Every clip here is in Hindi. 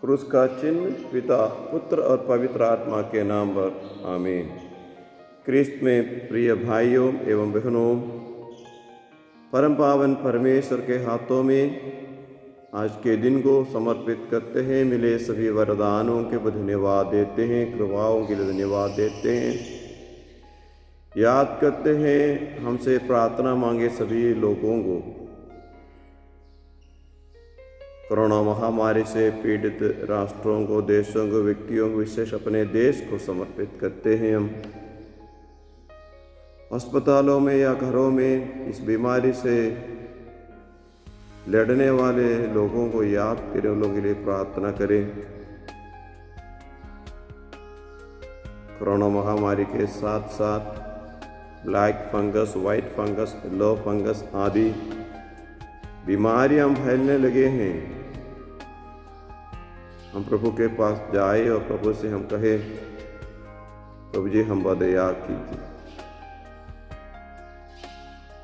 क्रूस का चिन्ह पिता, पुत्र और पवित्र आत्मा के नाम पर आमीन। क्रिस्त में प्रिय भाइयों एवं बहनों, परम पावन परमेश्वर के हाथों में आज के दिन को समर्पित करते हैं। मिले सभी वरदानों के लिए धन्यवाद देते हैं, कृपाओं के लिए धन्यवाद देते हैं। याद करते हैं हमसे प्रार्थना मांगे सभी लोगों को। कोरोना महामारी से पीड़ित राष्ट्रों को, देशों को, व्यक्तियों को, विशेष अपने देश को समर्पित करते हैं। हम अस्पतालों में या घरों में इस बीमारी से लड़ने वाले लोगों को याद करें, उन लोगों के लिए प्रार्थना करें। कोरोना महामारी के साथ साथ black fungus, white fungus, yellow fungus आदि बीमारियां फैलने लगे हैं। हम प्रभु के पास जाए और प्रभु से हम कहें, प्रभु जी हम पर दया कीजिए,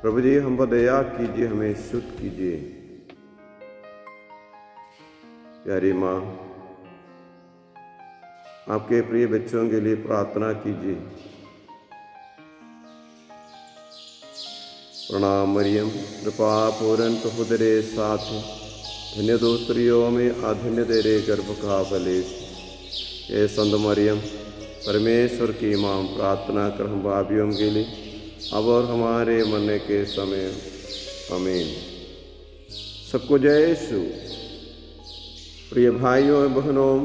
प्रभु जी हम पर दया कीजिए, हमें शुद्ध कीजिए। प्यारी माँ, आपके प्रिय बच्चों के लिए प्रार्थना कीजिए। प्रणाम मरियम, कृपा पूर्ण प्रभु तेरे साथ, धन्य तो स्त्रियों में अधन्य तेरे गर्भ का फल। ये संत मरियम, परमेश्वर की माँ, प्रार्थना कर हम पापियों के लिए अब और हमारे मरने के समय। आमीन। सबको जय यीशु। प्रिय भाइयों और बहनों,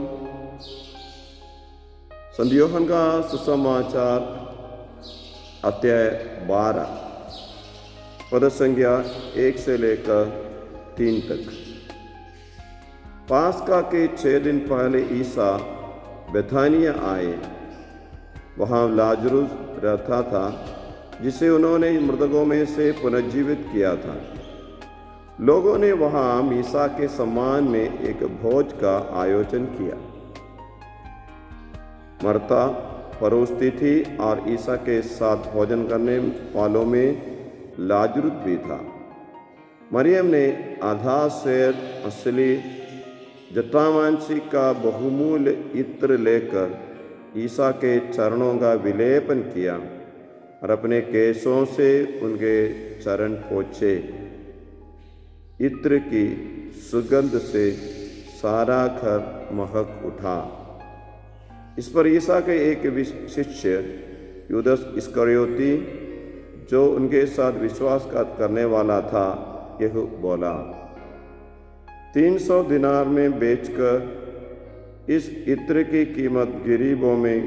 संत यूहन्ना का सुसमाचार अध्याय 12 पद संख्या 1 से लेकर 3 तक। पास्का के 6 दिन पहले ईसा बेथानिया आए। वहाँ लाजरुस रहता था, जिसे उन्होंने मृतकों में से पुनर्जीवित किया था। लोगों ने वहाँ मीसा के सम्मान में एक भोज का आयोजन किया। मरता परोसती थी और ईसा के साथ भोजन करने वालों में लाजरुस भी था। मरियम ने आधा सेर असली जटामांसी का बहुमूल्य इत्र लेकर ईसा के चरणों का विलेपन किया और अपने केशों से उनके चरण पोंछे। इत्र की सुगंध से सारा घर महक उठा। इस पर ईसा के एक शिष्य यूदस इस्करियोती, जो उनके साथ विश्वासघात करने वाला था, यह बोला, 300 दिनार में बेचकर इस इत्र की कीमत गरीबों में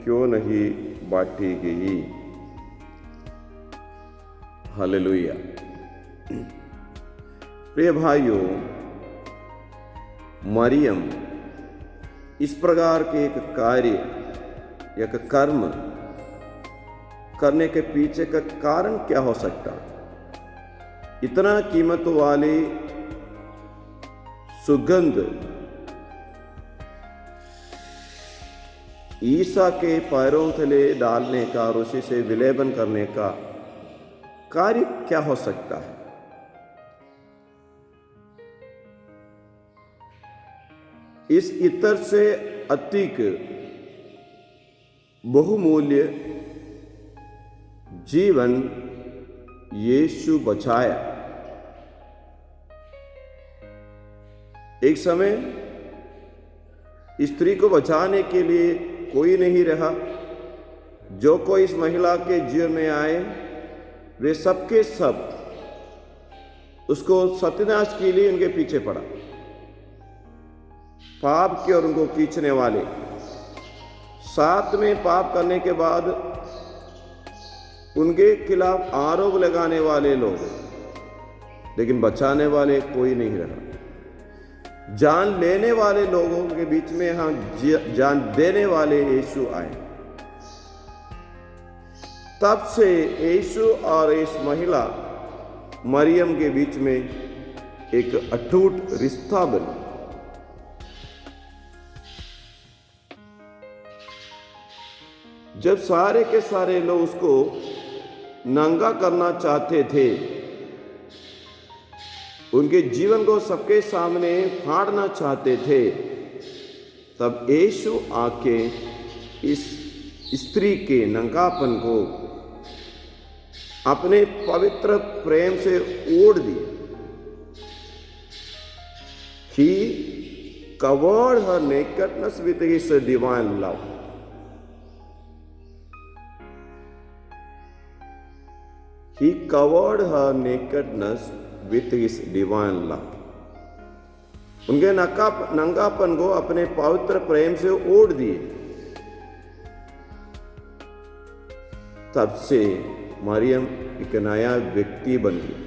क्यों नहीं बांटी गई। हालेलुया। प्रिय भाइयों, मरियम इस प्रकार के एक कार्य, एक कर्म करने के पीछे का कारण क्या हो सकता? इतना कीमत वाली सुगंध ईसा के पैरों तले डालने का और उसी से विलेपन करने का कार्य क्या हो सकता है? इस इत्र से अतिक बहुमूल्य जीवन यीशु बचाया। एक समय स्त्री को बचाने के लिए कोई नहीं रहा। जो कोई इस महिला के जीवन में आए, वे सबके सब उसको सत्यानाश के लिए उनके पीछे पड़ा। पाप की ओर उनको खींचने वाले, साथ में पाप करने के बाद उनके खिलाफ आरोप लगाने वाले लोग, लेकिन बचाने वाले कोई नहीं रहा। जान लेने वाले लोगों के बीच में हाँ जान देने वाले यीशु आए। तब से यीशु और इस महिला मरियम के बीच में एक अटूट रिश्ता बना। जब सारे के सारे लोग उसको नंगा करना चाहते थे, उनके जीवन को सबके सामने फाड़ना चाहते थे, तब यीशु आके इस स्त्री के नंगापन को अपने पवित्र प्रेम से ओढ़ दिया। He covered her nakedness with his divine love. He covered her nakedness with his divine love. उनके नंगापन को अपने पवित्र प्रेम से ओढ़ दिए। तब से मरियम एक नया व्यक्ति बन गई।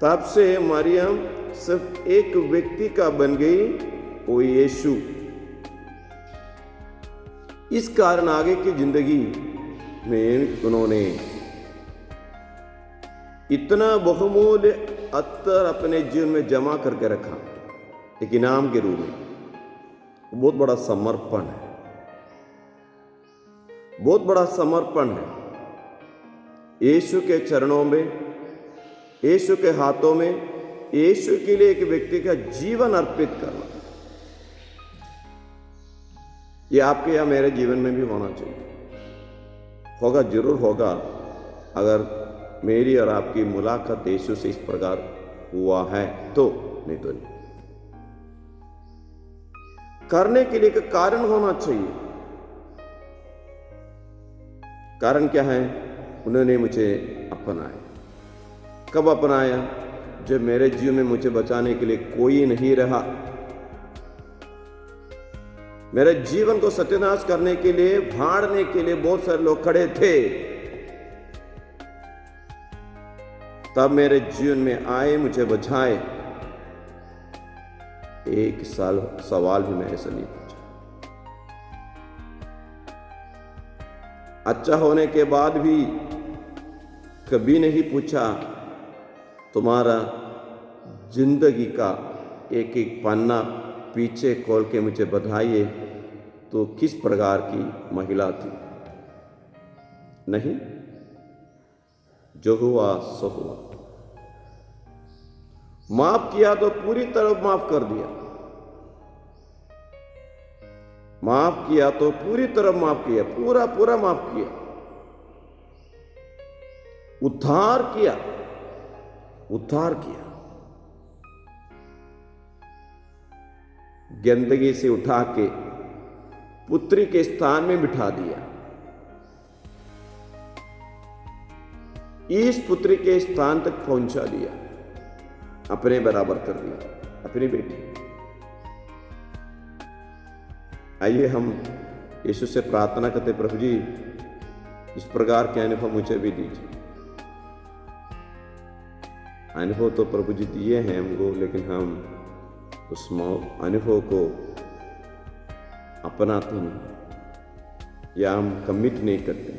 तब से मरियम सिर्फ एक व्यक्ति का बन गई, वो यीशु। इस कारण आगे की जिंदगी में उन्होंने इतना बहुमूल्य अत्तर अपने जीवन में जमा करके रखा, एक इनाम के रूप में। बहुत बड़ा समर्पण है, बहुत बड़ा समर्पण है। यीशु के चरणों में, यीशु के हाथों में, यीशु के लिए एक व्यक्ति का जीवन अर्पित करना, ये आपके या मेरे जीवन में भी होना चाहिए। होगा, जरूर होगा, अगर मेरी और आपकी मुलाकात यीशु से इस प्रकार हुआ है तो, नहीं तो नहीं। करने के लिए एक कारण होना चाहिए। कारण क्या है? उन्होंने मुझे अपनाया। कब अपनाया? जब मेरे जीवन में मुझे बचाने के लिए कोई नहीं रहा, मेरे जीवन को सत्यानाश करने के लिए, भाड़ने के लिए बहुत सारे लोग खड़े थे, तब मेरे जीवन में आए, मुझे बचाए। एक सवाल भी मेरे से नहीं पूछा। अच्छा होने के बाद भी कभी नहीं पूछा, तुम्हारा जिंदगी का एक एक पन्ना पीछे खोल के मुझे बताइए, तो किस प्रकार की महिला थी? नहीं, जो हुआ सो हुआ। माफ किया तो पूरी तरह माफ कर दिया, माफ किया तो पूरी तरह माफ किया, पूरा पूरा माफ किया। उद्धार किया, उद्धार किया। गंदगी से उठा के पुत्री के स्थान में बिठा दिया। इस पुत्री के स्थान तक पहुंचा दिया, अपने बराबर कर दिया, अपनी बेटी। आइए हम यीशु से प्रार्थना करते, प्रभु जी इस प्रकार के अनुभव मुझे भी दीजिए। अनुभव तो प्रभु जी दिए हैं हमको, लेकिन हम उस अनुभव को अपनाते नहीं, या हम कमिट नहीं करते।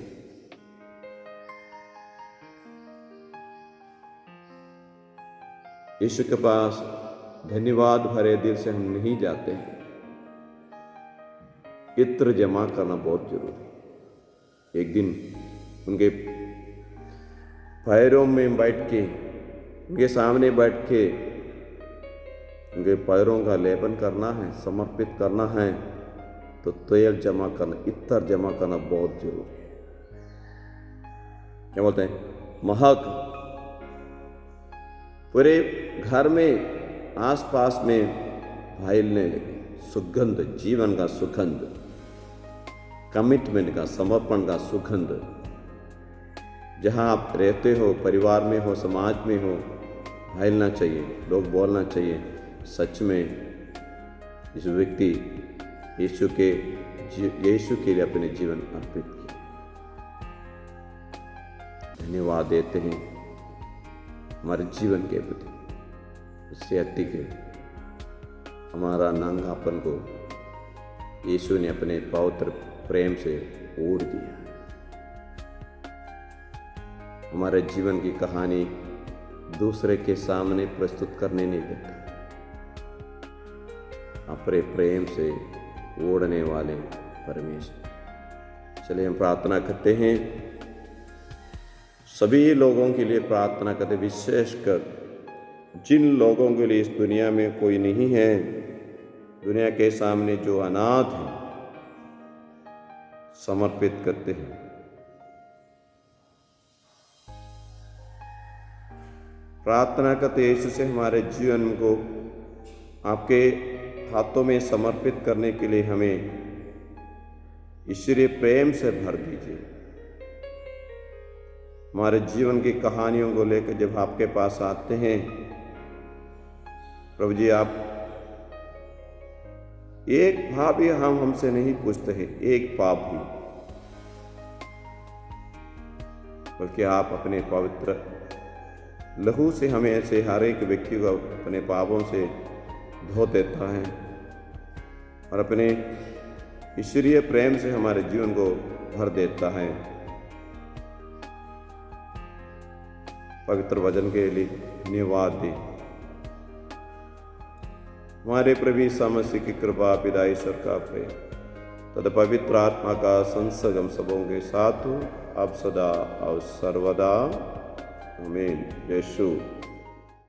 यीशु के पास धन्यवाद भरे दिल से हम नहीं जाते हैं। इत्र जमा करना बहुत जरूरी है। एक दिन उनके पैरों में बैठ के, उनके सामने बैठ के उनके पैरों का लेपन करना है, समर्पित करना है, तो तेल जमा करना, इत्र जमा करना बहुत जरूरी है। क्या बोलते हैं? महक पूरे घर में, आसपास में फैलने लगे। सुगंध, जीवन का सुगंध, कमिटमेंट का, समर्पण का सुगंध। जहां आप रहते हो, परिवार में हो, समाज में हो, फैलना चाहिए, लोग बोलना चाहिए, सच में इस व्यक्ति यीशु के लिए अपने जीवन अर्पित किए। धन्यवाद देते हैं हमारे जीवन के प्रति। उससे अधिक हमारा नंगापन को यीशु ने अपने पवित्र प्रेम से ओढ़ दिया। हमारे जीवन की कहानी दूसरे के सामने प्रस्तुत करने नहीं देता, अपने प्रेम से ओढ़ने वाले परमेश्वर। चलिए हम प्रार्थना करते हैं। सभी लोगों के लिए प्रार्थना करते, विशेषकर जिन लोगों के लिए इस दुनिया में कोई नहीं है, दुनिया के सामने जो अनाथ हैं समर्पित करते हैं। प्रार्थना करते यीशु से हमारे जीवन को आपके हाथों में समर्पित करने के लिए हमें ईश्वरीय प्रेम से भर दीजिए। हमारे जीवन की कहानियों को लेकर जब आपके पास आते हैं प्रभु जी, आप एक पाप भी हम हमसे नहीं पूछते हैं, एक पाप भी, बल्कि आप अपने पवित्र लहू से हमें ऐसे हर एक व्यक्ति को अपने पापों से धो देता है और अपने ईश्वरीय प्रेम से हमारे जीवन को भर देता है। पवित्र वचन के लिए धन्यवाद दें। हमारे प्रभु यीशु मसीह की कृपा, पिता ईश्वर का प्रेम तथा पवित्र आत्मा का संसर्ग सबों के साथ हो, अब सदा और सर्वदा। आमीन। यीशु